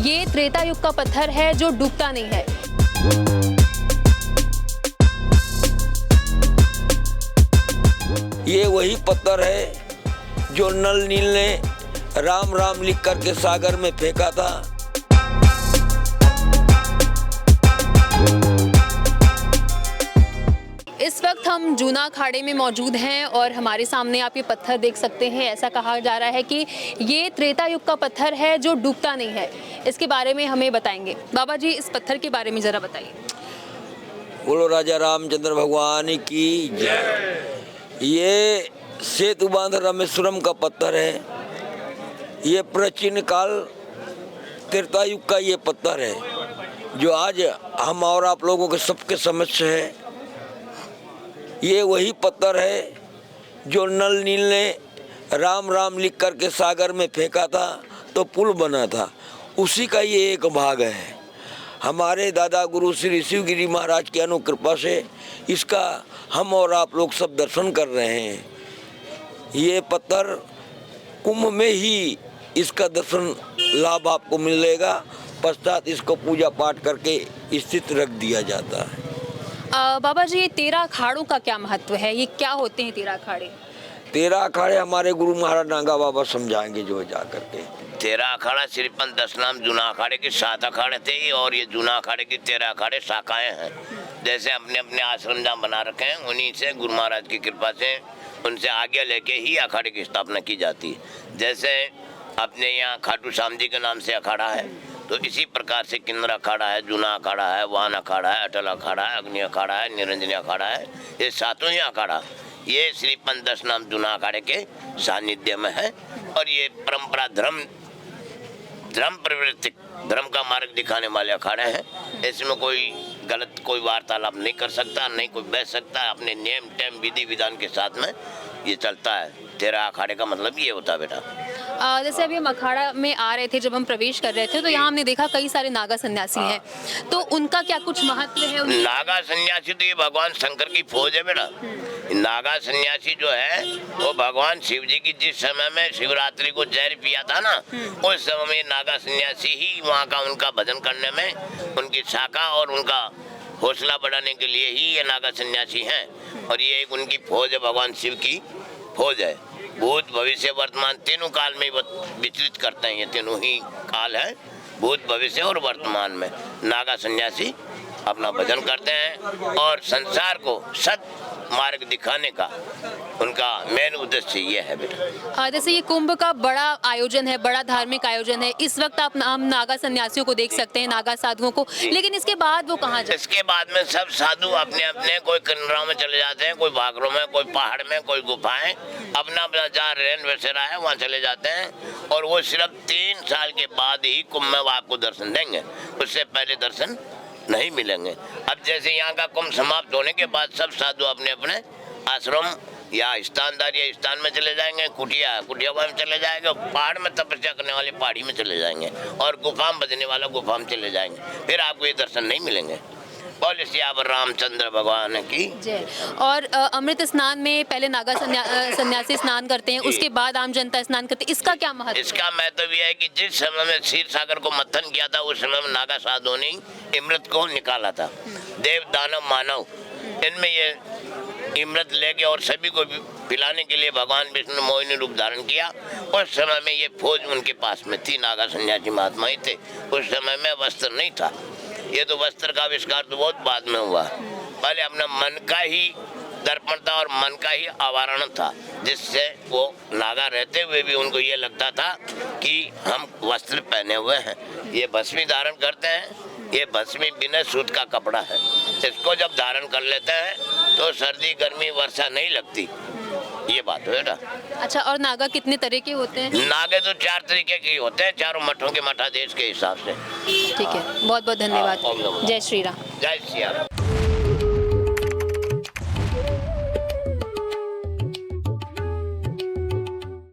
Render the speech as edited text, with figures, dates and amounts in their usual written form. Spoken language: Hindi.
ये त्रेता युग का पत्थर है जो डूबता नहीं है। ये वही पत्थर है जो नल नील ने राम राम लिख करके सागर में फेंका था। इस वक्त हम जूना अखाड़े में मौजूद हैं और हमारे सामने आप ये पत्थर देख सकते हैं। ऐसा कहा जा रहा है कि ये त्रेता युग का पत्थर है जो डूबता नहीं है। इसके बारे में हमें बताएंगे। बाबा जी, इस पत्थर के बारे में ज़रा बताइए। बोलो राजा रामचंद्र भगवान की जय। ये सेतु बांध रामेश्वरम का पत्थर है। ये प्राचीन काल त्रेता युग का ये पत्थर है जो आज हम और आप लोगों के सबके समक्ष है। ये वही पत्थर है जो नल नील ने राम राम लिख करके सागर में फेंका था तो पुल बना था। उसी का ये एक भाग है। हमारे दादा गुरु श्री शिवगिरी महाराज की अनुकृपा से इसका हम और आप लोग सब दर्शन कर रहे हैं। ये पत्थर कुंभ में ही इसका दर्शन लाभ आपको मिलेगा। पश्चात इसको पूजा पाठ करके स्थित रख दिया जाता है। बाबा जी, ये 13 अखाड़ों का क्या महत्व है? ये क्या होते हैं 13 अखाड़े? 13 अखाड़े हमारे गुरु महाराज नागा बाबा समझाएंगे जो जा करके। 13 अखाड़ा सिर्फ 10 नाम जूना अखाड़े के 7 अखाड़े थे और ये जूना अखाड़े की 13 अखाड़े शाखाएं हैं। जैसे अपने अपने आश्रम जहाँ बना रखे हैं उन्हीं से गुरु महाराज की कृपा से उनसे आगे लेके ही अखाड़े की स्थापना की जाती है। जैसे अपने यहाँ खाटू श्याम जी के नाम से अखाड़ा है, तो इसी प्रकार से किन्नर अखाड़ा है, जूना अखाड़ा है, वान अखाड़ा है, अटल अखाड़ा है, अग्नि अखाड़ा है, निरंजनी अखाड़ा है। ये सातों ही अखाड़ा ये श्री 10 नाम जूना अखाड़े के सानिध्य में है। और ये परंपरा धर्म प्रवृत्ति धर्म का मार्ग दिखाने वाले अखाड़े हैं। इसमें कोई गलत कोई वार्तालाप नहीं कर सकता, नहीं कोई बैठ सकता। अपने नियम टेम विधि विधान के साथ में ये चलता है। 13 अखाड़े का मतलब ये होता है बेटा। जैसे अभी हम अखाड़ा में आ रहे थे, जब हम प्रवेश कर रहे थे तो यहाँ हमने देखा कई सारे नागा सन्यासी हैं, तो उनका क्या कुछ महत्व है? नागा सन्यासी तो ये भगवान शंकर की फौज है बेटा। नागा सन्यासी जो है वो भगवान शिव जी की जिस समय में शिवरात्रि को जहर पिया था ना, उस समय में नागा सन्यासी ही वहाँ का उनका भजन करने में उनकी शाखा और उनका हौसला बढ़ाने के लिए ही ये नागा सन्यासी हैं। और ये एक उनकी फौज है, भगवान शिव की फौज है। भूत भविष्य वर्तमान तीनों काल में विचलित करते हैं। ये तीनों ही काल है, भूत भविष्य और वर्तमान में नागा सन्यासी अपना भजन करते हैं और संसार को सत मार्ग दिखाने का उनका मेन उद्देश्य ये है बेटा। जैसे ये कुंभ का बड़ा आयोजन है, बड़ा धार्मिक आयोजन है। इस वक्त आप हम नागा सन्यासियों को देख सकते हैं, नागा साधुओं को, लेकिन इसके बाद वो कहाँ जाते? इसके बाद में सब साधु अपने अपने कोई किन्नरों में चले जाते हैं, कोई भागरों में, कोई पहाड़ में, कोई गुफाएं, अपना अपना जहाँ रेन बसेरा है वहाँ चले जाते हैं। और वो सिर्फ 3 साल के बाद ही कुंभ में वो आपको दर्शन देंगे, उससे पहले दर्शन नहीं मिलेंगे। अब जैसे यहाँ का कुंभ समाप्त होने के बाद सब साधु अपने अपने आश्रम या स्थानदार या स्थान में चले जाएंगे, कुटिया में चले जाएंगे, पहाड़ में तपस्या करने वाले पहाड़ी में चले जाएंगे और गुफा में बजने वाला गुफा में चले जाएंगे। फिर आपको ये दर्शन नहीं मिलेंगे। बोले सियावर रामचंद्र भगवान की जय। और अमृत स्नान में पहले नागा सन्यासी स्नान करते हैं, उसके बाद आम जनता स्नान करते हैं। इसका क्या महत्व? इसका महत्व यह है कि जिस समय में क्षीर सागर को मंथन किया था उस समय में नागा साधुओं ने अमृत को निकाला था। देव दानव मानव इनमें ये अमृत लेके और सभी को पिलाने के लिए भगवान विष्णु मोहिनी रूप धारण किया। उस समय में ये फौज उनके पास में थी, नागा सन्यासी महात्मा ही थे। उस समय में वस्त्र नहीं था। ये तो वस्त्र का आविष्कार तो बहुत बाद में हुआ। पहले अपना मन का ही दर्पण था और मन का ही आवरण था, जिससे वो नागा रहते हुए भी उनको ये लगता था कि हम वस्त्र पहने हुए हैं। ये भस्मी धारण करते हैं। ये भस्मी बिना सूत का कपड़ा है। इसको जब धारण कर लेते हैं तो सर्दी गर्मी वर्षा नहीं लगती। ये बात है बेटा। अच्छा, और नागा कितने तरह के होते हैं? नागे तो 4 तरीके के होते हैं, चारों मठों के मठाधीश के हिसाब से। ठीक है, बहुत बहुत धन्यवाद। जय श्री राम। जय श्री राम।